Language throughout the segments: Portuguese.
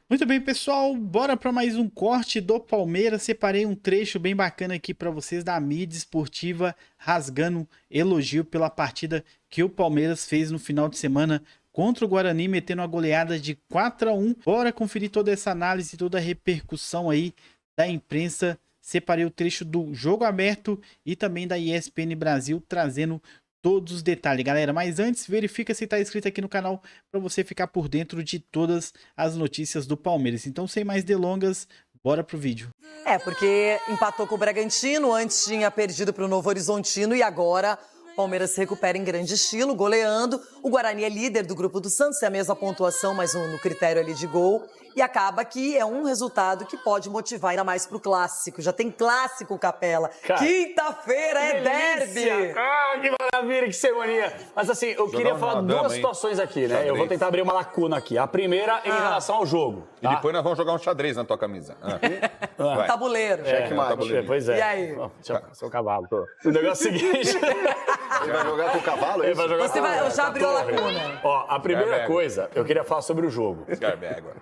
Muito bem, pessoal, bora para mais um corte do Palmeiras. Separei um trecho bem bacana aqui para vocês da mídia esportiva rasgando elogio pela partida que o Palmeiras fez no final de semana contra o Guarani, metendo uma goleada de 4-1. Bora conferir toda essa análise, toda a repercussão aí da imprensa. Separei o trecho do Jogo Aberto e também da ESPN Brasil, trazendo todos os detalhes, galera. Mas antes, verifica se está inscrito aqui no canal para você ficar por dentro de todas as notícias do Palmeiras. Então, sem mais delongas, bora pro vídeo. Porque empatou com o Bragantino, antes tinha perdido para o Novo Horizontino e agora o Palmeiras se recupera em grande estilo, goleando. O Guarani é líder do grupo do Santos, é a mesma pontuação, mas no critério ali de gol. E acaba que é um resultado que pode motivar ainda mais pro clássico. Já tem clássico, Capela. Quinta-feira é derby! Ah, que maravilha, que cerimônia! Mas assim, eu queria falar duas situações aqui, né? Eu vou tentar abrir uma lacuna aqui. A primeira em relação ao jogo. E depois nós vamos jogar um xadrez na tua camisa. Tabuleiro. Tabuleiro. Pois é. E aí? Seu cavalo. O negócio é o seguinte... Você vai jogar com o cavalo? Ele vai jogar Eu já abriu a lacuna. Ó, a primeira coisa, eu queria falar sobre o jogo.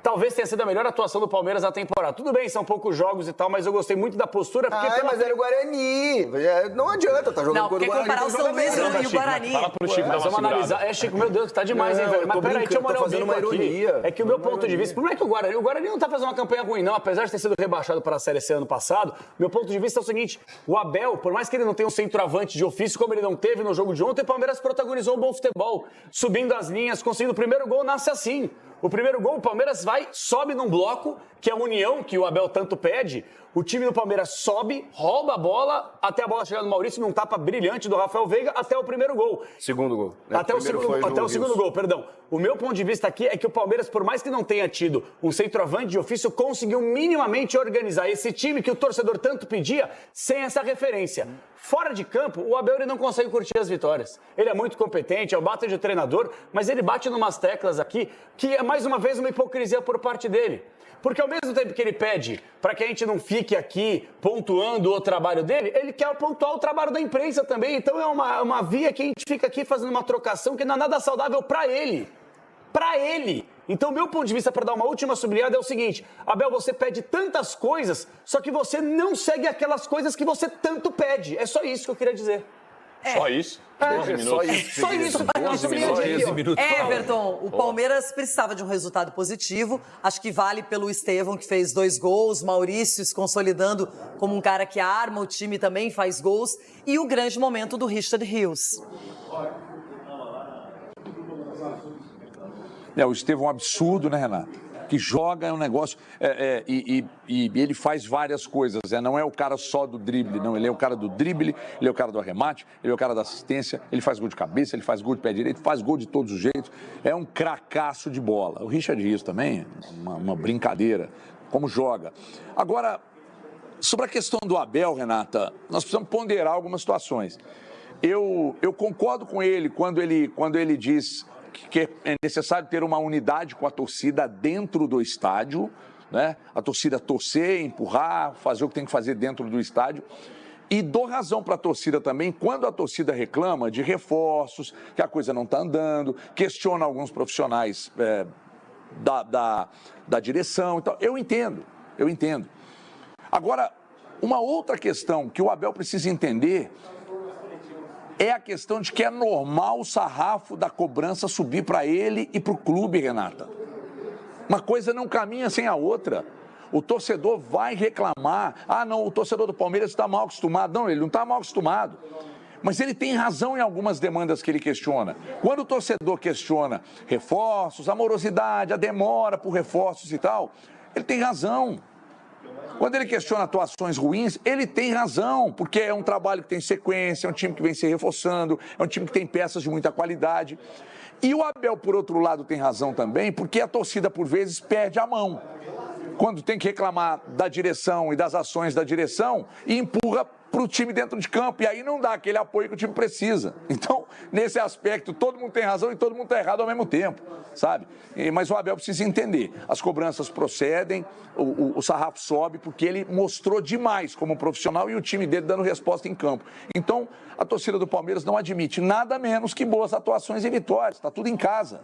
Talvez tenha sido a melhor atuação do Palmeiras na temporada. Tudo bem, são poucos jogos e tal, mas eu gostei muito da postura. Porque mas era o Guarani. Não adianta, tá jogando contra o Guarani. Comparar o São Luís e o Guarani. Fala pro Chico, mas vamos analisar. Chico, meu Deus, tá demais, hein, velho? Mas peraí, deixa eu molhar o bico aqui. É que o meu ponto de vista... Por que o Guarani não tá fazendo uma campanha ruim, não. Apesar de ter sido rebaixado para a Série C ano passado, meu ponto de vista é o seguinte, o Abel, por mais que ele não tenha um centroavante de ofício, como ele não teve no jogo de ontem, o Palmeiras protagonizou um bom futebol. Subindo as linhas, conseguindo o primeiro gol, nasce assim. O primeiro gol, o Palmeiras sobe num bloco, que é a união que o Abel tanto pede. O time do Palmeiras sobe, rouba a bola, até a bola chegar no Maurício, num tapa brilhante do Rafael Veiga, até o primeiro gol. Segundo gol. Até o segundo gol, perdão. O meu ponto de vista aqui é que o Palmeiras, por mais que não tenha tido um centroavante de ofício, conseguiu minimamente organizar esse time que o torcedor tanto pedia, sem essa referência. Fora de campo, o Abel ele não consegue curtir as vitórias. Ele é muito competente, é o bate de treinador, mas ele bate numas teclas aqui que é, mais uma vez, uma hipocrisia por parte dele. Porque ao mesmo tempo que ele pede para que a gente não fique aqui pontuando o trabalho dele, ele quer pontuar o trabalho da imprensa também. Então é uma via que a gente fica aqui fazendo uma trocação que não é nada saudável para ele. Para ele. Então, meu ponto de vista, para dar uma última sublinhada, é o seguinte. Abel, você pede tantas coisas, só que você não segue aquelas coisas que você tanto pede. É só isso que eu queria dizer. Só isso? 12 minutos. Só isso. 12 minutos. Everton, o Palmeiras precisava de um resultado positivo. Acho que vale pelo Estevão, que fez 2 gols. Maurício se consolidando como um cara que arma o time também, faz gols. E o grande momento do Richard Rios. O Estevão é um absurdo, né, Renato? Que joga é um negócio e ele faz várias coisas, não é o cara só do drible, não, ele é o cara do drible, ele é o cara do arremate, ele é o cara da assistência, ele faz gol de cabeça, ele faz gol de pé direito, faz gol de todos os jeitos, é um cracaço de bola. O Richard Rios também, uma brincadeira, como joga. Agora, sobre a questão do Abel, Renata, nós precisamos ponderar algumas situações. Eu concordo com ele quando ele diz que é necessário ter uma unidade com a torcida dentro do estádio, né? A torcida torcer, empurrar, fazer o que tem que fazer dentro do estádio. E dou razão para a torcida também quando a torcida reclama de reforços, que a coisa não está andando, questiona alguns profissionais da direção. Então, eu entendo. Agora, uma outra questão que o Abel precisa entender é a questão de que é normal o sarrafo da cobrança subir para ele e para o clube, Renata. Uma coisa não caminha sem a outra. O torcedor vai reclamar. Não, o torcedor do Palmeiras está mal acostumado. Não, ele não está mal acostumado. Mas ele tem razão em algumas demandas que ele questiona. Quando o torcedor questiona reforços, a morosidade, a demora por reforços e tal, ele tem razão. Quando ele questiona atuações ruins, ele tem razão, porque é um trabalho que tem sequência, é um time que vem se reforçando, é um time que tem peças de muita qualidade. E o Abel, por outro lado, tem razão também, porque a torcida, por vezes, perde a mão. Quando tem que reclamar da direção e das ações da direção, e empurra para o time dentro de campo, e aí não dá aquele apoio que o time precisa. Então, nesse aspecto, todo mundo tem razão e todo mundo está errado ao mesmo tempo, sabe? Mas o Abel precisa entender, as cobranças procedem, o sarrafo sobe, porque ele mostrou demais como profissional e o time dele dando resposta em campo. Então, a torcida do Palmeiras não admite nada menos que boas atuações e vitórias, está tudo em casa.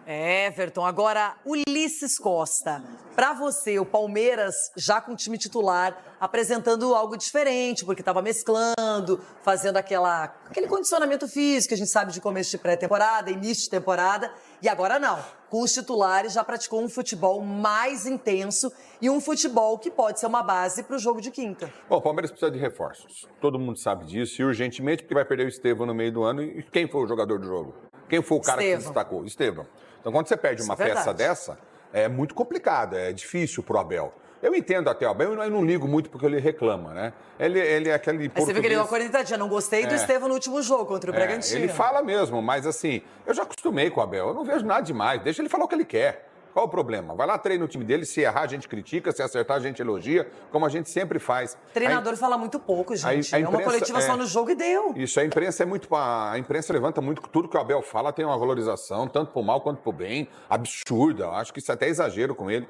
Everton, agora Ulisses Costa. Para você, o Palmeiras já com o time titular, apresentando algo diferente, porque estava mesclando, fazendo aquele condicionamento físico que a gente sabe de começo de pré-temporada, início de temporada, e agora não. Com os titulares já praticou um futebol mais intenso e um futebol que pode ser uma base para o jogo de quinta. Bom, o Palmeiras precisa de reforços. Todo mundo sabe disso e urgentemente, porque vai perder o Estevão no meio do ano. E quem foi o jogador do jogo? Quem foi o cara que se destacou? Estevão. Então, quando você perde uma peça dessa, é muito complicado, é difícil pro Abel. Eu entendo até o Abel, eu não ligo muito porque ele reclama, né? Ele é aquele português... Você viu que ele deu uma cornetadinha, não gostei do Estevão no último jogo contra o Bragantino. Ele fala mesmo, mas assim, eu já acostumei com o Abel, eu não vejo nada demais, deixa ele falar o que ele quer. Qual o problema? Vai lá, treina o time dele, se errar a gente critica, se acertar a gente elogia, como a gente sempre faz. O treinador fala muito pouco, gente. É uma coletiva só no jogo e deu. Isso, a imprensa a imprensa levanta muito, tudo que o Abel fala tem uma valorização, tanto pro mal quanto pro bem, absurda. Acho que isso até é exagero com ele.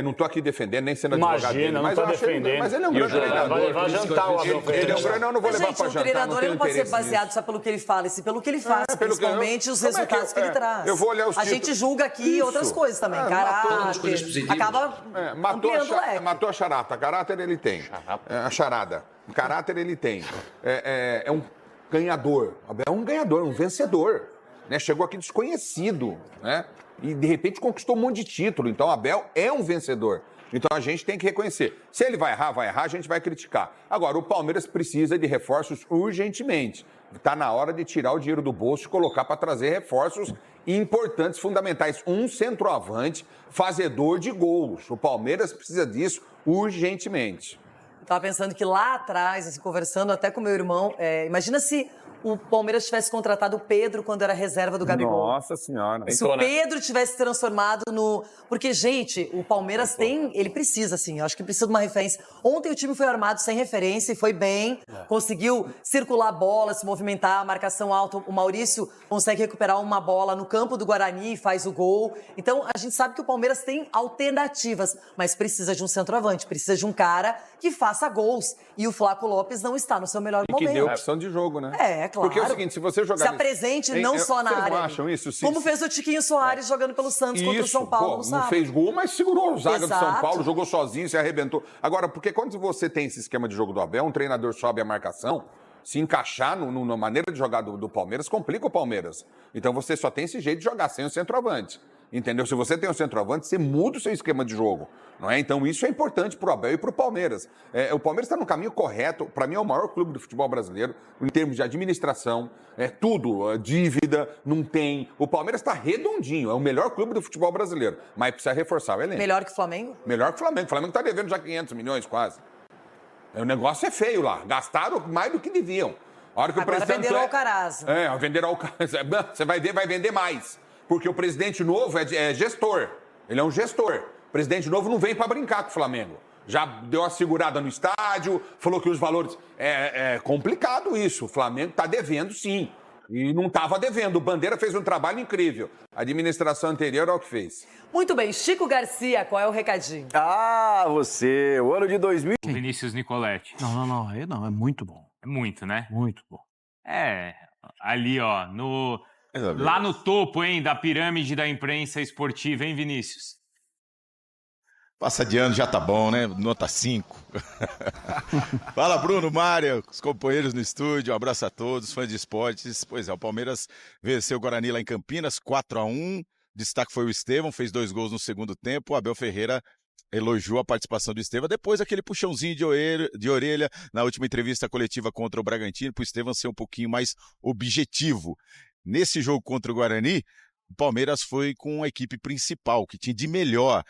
Não tô aqui defendendo, nem sendo advogado dele, mas eu acho ele, mas ele é um grande treinador. Vai levar jantar o Abel Ferreira. Não vou levar pra jantar. O treinador não pode ser baseado só pelo que ele fala, e sim pelo que ele faz, principalmente os resultados que ele traz. Eu vou olhar os A gente julga aqui outras coisas também, caráter, acaba matou a charata, caráter ele tem. A charada, caráter ele tem. É um ganhador, é um ganhador, um vencedor. Né? Chegou aqui desconhecido, né? E de repente conquistou um monte de título. Então Abel é um vencedor. Então a gente tem que reconhecer. Se ele vai errar, a gente vai criticar. Agora, o Palmeiras precisa de reforços urgentemente. Está na hora de tirar o dinheiro do bolso e colocar para trazer reforços importantes, fundamentais. Um centroavante, fazedor de gols. O Palmeiras precisa disso urgentemente. Estava pensando que lá atrás, assim, conversando até com meu irmão, imagina se o Palmeiras tivesse contratado o Pedro quando era reserva do Gabigol. Nossa Senhora. Se o Pedro tivesse transformado no... Porque, gente, o Palmeiras ele precisa, assim, eu acho que precisa de uma referência. Ontem o time foi armado sem referência e foi bem, conseguiu circular a bola, se movimentar, marcação alta. O Maurício consegue recuperar uma bola no campo do Guarani e faz o gol. Então, a gente sabe que o Palmeiras tem alternativas, mas precisa de um centroavante, precisa de um cara que faça gols. E o Flaco Lopes não está no seu melhor momento. E que deu opção de jogo, né? Claro. Porque é o seguinte, se você jogar... Se apresente não só na área. Vocês não acham isso? Como fez o Tiquinho Soares jogando pelo Santos contra o São Paulo no sábado. Não fez gol, mas segurou o zaga Exato. do São Paulo, jogou sozinho, se arrebentou. Agora, porque quando você tem esse esquema de jogo do Abel, um treinador sobe a marcação, se encaixar na maneira de jogar do Palmeiras, complica o Palmeiras. Então você só tem esse jeito de jogar sem o centroavante. Entendeu? Se você tem um centroavante, você muda o seu esquema de jogo. Não é? Então isso é importante para o Abel e para o Palmeiras. O Palmeiras está no caminho correto. Para mim é o maior clube do futebol brasileiro, em termos de administração, tudo, dívida, não tem. O Palmeiras está redondinho, é o melhor clube do futebol brasileiro. Mas precisa reforçar o elenco. Melhor que o Flamengo? Melhor que o Flamengo. O Flamengo está devendo já 500 milhões quase. O negócio é feio lá. Gastaram mais do que deviam. A hora que agora venderam o Alcaraz. Venderam o Alcaraz. Você vai ver, vai vender mais. Porque o presidente novo é gestor. Ele é um gestor. O presidente novo não vem para brincar com o Flamengo. Já deu uma segurada no estádio, falou que os valores... É complicado isso. O Flamengo está devendo, sim. E não estava devendo. O Bandeira fez um trabalho incrível. A administração anterior é o que fez. Muito bem. Chico Garcia, qual é o recadinho? Você. O ano de 2000... O Vinícius Nicoletti. Não. Aí não. É muito bom. É muito, né? Muito bom. Ali, ó, lá no topo, hein, da pirâmide da imprensa esportiva, hein, Vinícius? Passa de ano já tá bom, né? Nota 5. Fala, Bruno, Mário, os companheiros no estúdio, um abraço a todos, fãs de esportes. Pois é, o Palmeiras venceu o Guarani lá em Campinas, 4-1. Destaque foi o Estevão, fez 2 gols no segundo tempo. O Abel Ferreira elogiou a participação do Estevão, depois aquele puxãozinho de orelha na última entrevista coletiva contra o Bragantino, para o Estevão ser um pouquinho mais objetivo. Nesse jogo contra o Guarani, o Palmeiras foi com a equipe principal, que tinha de melhor.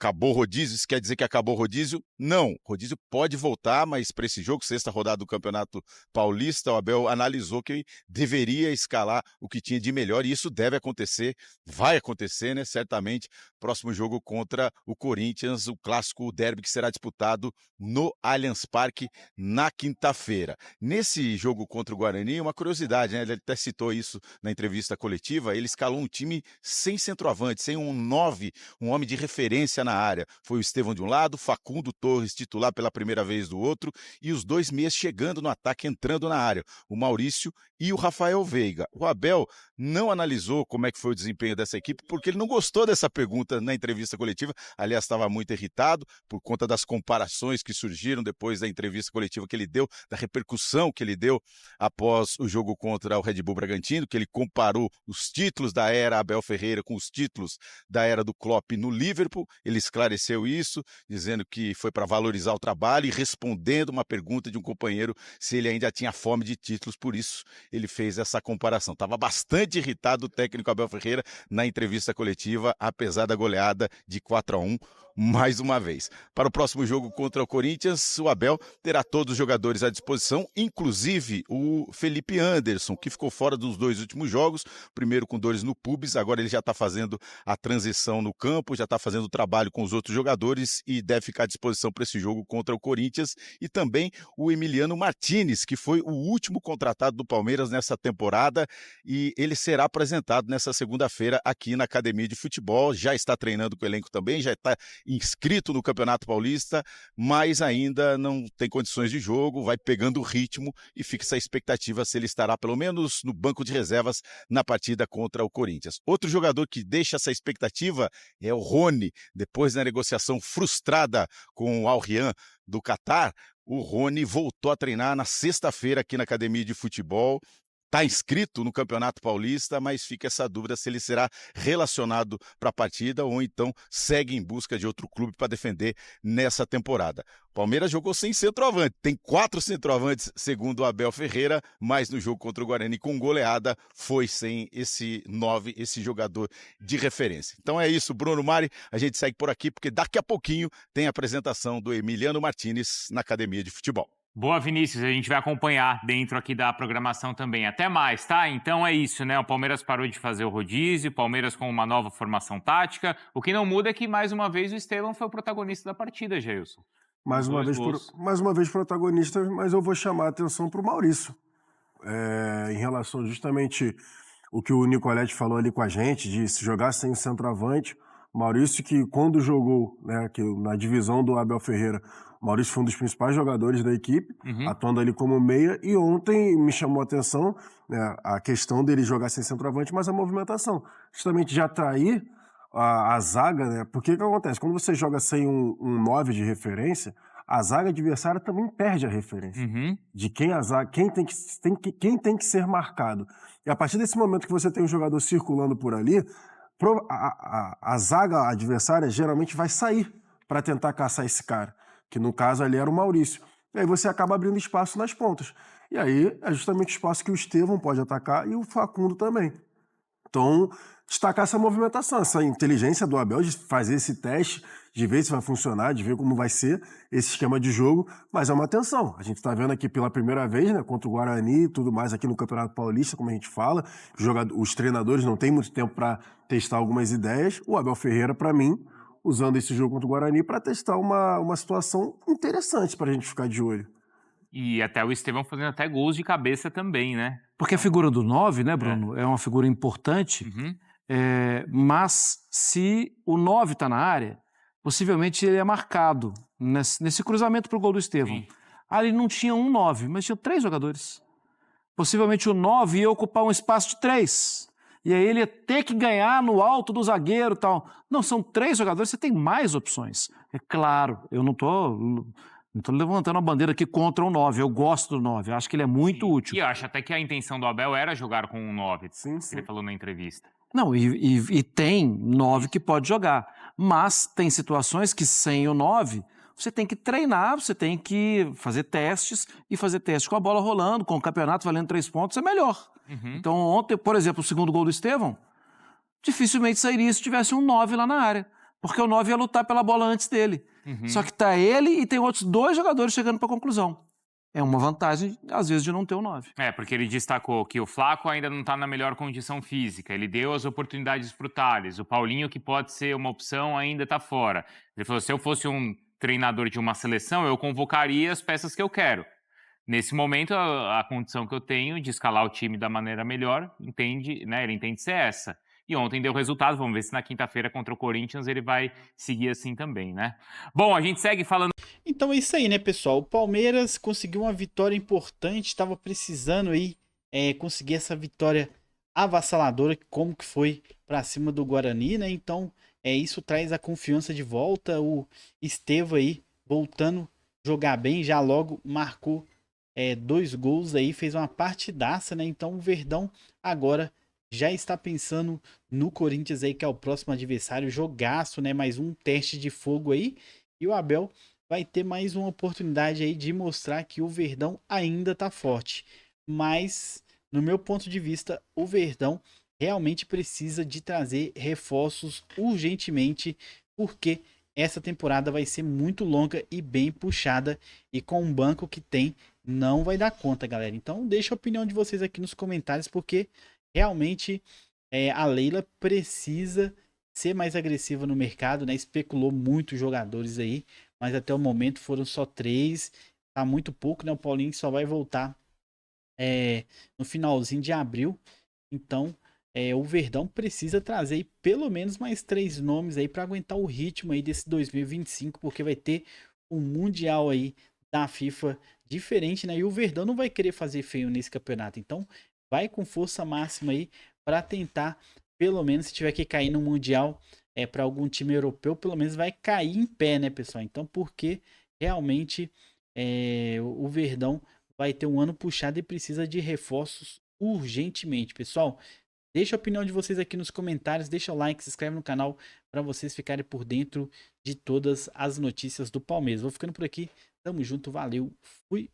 Acabou o rodízio, isso quer dizer que acabou o rodízio? Não, o rodízio pode voltar, mas para esse jogo, 6ª rodada do Campeonato Paulista, o Abel analisou que deveria escalar o que tinha de melhor, e isso deve acontecer, vai acontecer, né? Certamente, próximo jogo contra o Corinthians, o clássico derby que será disputado no Allianz Parque na quinta-feira. Nesse jogo contra o Guarani, uma curiosidade, né? Ele até citou isso na entrevista coletiva, ele escalou um time sem centroavante, sem um 9, um homem de referência na área. Foi o Estevão de um lado, Facundo Torres titular pela primeira vez do outro, e os 2 meias chegando no ataque, entrando na área, o Maurício e o Rafael Veiga. O Abel não analisou como é que foi o desempenho dessa equipe, porque ele não gostou dessa pergunta na entrevista coletiva. Aliás, estava muito irritado por conta das comparações que surgiram depois da entrevista coletiva que ele deu, da repercussão que ele deu após o jogo contra o Red Bull Bragantino, que ele comparou os títulos da era Abel Ferreira com os títulos da era do Klopp no Liverpool. Ele esclareceu isso, dizendo que foi para valorizar o trabalho e respondendo uma pergunta de um companheiro se ele ainda tinha fome de títulos, por isso ele fez essa comparação. Estava bastante irritado o técnico Abel Ferreira na entrevista coletiva, apesar da goleada de 4-1, mais uma vez. Para o próximo jogo contra o Corinthians, o Abel terá todos os jogadores à disposição, inclusive o Felipe Anderson, que ficou fora dos 2 últimos jogos, primeiro com dores no pubis, agora ele já está fazendo a transição no campo, já está fazendo o trabalho com os outros jogadores e deve ficar à disposição para esse jogo contra o Corinthians, e também o Emiliano Martinez, que foi o último contratado do Palmeiras nessa temporada, e ele será apresentado nessa segunda-feira aqui na Academia de Futebol, já está treinando com o elenco também, já está inscrito no Campeonato Paulista, mas ainda não tem condições de jogo, vai pegando o ritmo e fica essa expectativa se ele estará pelo menos no banco de reservas na partida contra o Corinthians. Outro jogador que deixa essa expectativa é o Rony. Depois da negociação frustrada com o Al Riyad do Catar, o Rony voltou a treinar na sexta-feira aqui na Academia de Futebol. Está inscrito no Campeonato Paulista, mas fica essa dúvida se ele será relacionado para a partida ou então segue em busca de outro clube para defender nessa temporada. Palmeiras jogou sem centroavante, tem 4 centroavantes, segundo o Abel Ferreira, mas no jogo contra o Guarani com goleada foi sem esse 9, esse jogador de referência. Então é isso, Bruno Mari, a gente segue por aqui porque daqui a pouquinho tem a apresentação do Emiliano Martinez na Academia de Futebol. Boa, Vinícius, a gente vai acompanhar dentro aqui da programação também. Até mais, tá? Então é isso, né? O Palmeiras parou de fazer o rodízio, o Palmeiras com uma nova formação tática. O que não muda é que, mais uma vez, o Estevão foi o protagonista da partida, Geilson. Mais uma vez protagonista, mas eu vou chamar a atenção para o Maurício. Em relação justamente o que o Nicoletti falou ali com a gente, de se jogar sem centroavante. Maurício, que quando jogou, né, que na divisão do Abel Ferreira, Maurício foi um dos principais jogadores da equipe, atuando ali como meia, e ontem me chamou a atenção, né, a questão dele jogar sem centroavante, mas a movimentação. Justamente de atrair a zaga, né? Porque o que acontece? Quando você joga sem um 9 de referência, a zaga adversária também perde a referência de quem tem que ser marcado. E a partir desse momento que você tem um jogador circulando por ali, a zaga adversária geralmente vai sair para tentar caçar esse cara, que no caso ali era o Maurício. E aí você acaba abrindo espaço nas pontas. E aí é justamente o espaço que o Estevão pode atacar e o Facundo também. Então, destacar essa movimentação, essa inteligência do Abel de fazer esse teste, de ver se vai funcionar, de ver como vai ser esse esquema de jogo, mas é uma atenção. A gente está vendo aqui pela primeira vez, né, contra o Guarani e tudo mais aqui no Campeonato Paulista, como a gente fala, os treinadores não têm muito tempo para testar algumas ideias. O Abel Ferreira, para mim, usando esse jogo contra o Guarani para testar uma situação interessante para a gente ficar de olho. E até o Estevão fazendo até gols de cabeça também, né? Porque a figura do 9, né, Bruno, é uma figura importante, mas se o 9 está na área, possivelmente ele é marcado nesse cruzamento para o gol do Estevão. Sim. Ali não tinha um 9, mas tinha 3 jogadores. Possivelmente o 9 ia ocupar um espaço de 3. E aí ele ia ter que ganhar no alto do zagueiro e tal. Não, são 3 jogadores, você tem mais opções. É claro, eu não estou levantando a bandeira aqui contra o 9. Eu gosto do 9, eu acho que ele é muito útil. E eu acho até que a intenção do Abel era jogar com um 9, sim. ele falou na entrevista. Não, e tem 9 que pode jogar. Mas tem situações que sem o 9, você tem que treinar, você tem que fazer testes, e fazer testes com a bola rolando, com o campeonato valendo 3 pontos, é melhor. Então ontem, por exemplo, o segundo gol do Estevão, dificilmente sairia se tivesse um 9 lá na área, porque o 9 ia lutar pela bola antes dele. Só que tá ele e tem outros 2 jogadores chegando para a conclusão. É uma vantagem, às vezes, de não ter o 9. Porque ele destacou que o Flaco ainda não está na melhor condição física. Ele deu as oportunidades para o Thales. O Paulinho, que pode ser uma opção, ainda está fora. Ele falou, se eu fosse um treinador de uma seleção, eu convocaria as peças que eu quero. Nesse momento, a condição que eu tenho de escalar o time da maneira melhor, ele entende ser essa. E ontem deu resultado, vamos ver se na quinta-feira contra o Corinthians ele vai seguir assim também, né? Bom, a gente segue falando... Então é isso aí, né, pessoal? O Palmeiras conseguiu uma vitória importante, estava precisando aí conseguir essa vitória avassaladora, como que foi para cima do Guarani, né? Então, isso traz a confiança de volta. O Estevão aí voltando a jogar bem, já logo marcou 2 gols aí, fez uma partidaça, né? Então o Verdão agora já está pensando no Corinthians aí, que é o próximo adversário, jogaço, né? Mais um teste de fogo aí. E o Abel vai ter mais uma oportunidade aí de mostrar que o Verdão ainda tá forte. Mas, no meu ponto de vista, o Verdão realmente precisa de trazer reforços urgentemente, porque essa temporada vai ser muito longa e bem puxada, e com o banco que tem, não vai dar conta, galera. Então, deixa a opinião de vocês aqui nos comentários, porque realmente a Leila precisa ser mais agressiva no mercado, né? Especulou muitos jogadores aí, mas até o momento foram só 3, tá muito pouco, né? O Paulinho só vai voltar no finalzinho de abril, então o Verdão precisa trazer aí pelo menos mais 3 nomes aí para aguentar o ritmo aí desse 2025, porque vai ter um Mundial aí da FIFA diferente, né? E o Verdão não vai querer fazer feio nesse campeonato, então vai com força máxima aí para tentar, pelo menos se tiver que cair no Mundial para algum time europeu, pelo menos vai cair em pé, né, pessoal? Então, porque realmente o Verdão vai ter um ano puxado e precisa de reforços urgentemente, pessoal. Deixa a opinião de vocês aqui nos comentários, deixa o like, se inscreve no canal para vocês ficarem por dentro de todas as notícias do Palmeiras. Vou ficando por aqui, tamo junto, valeu, fui!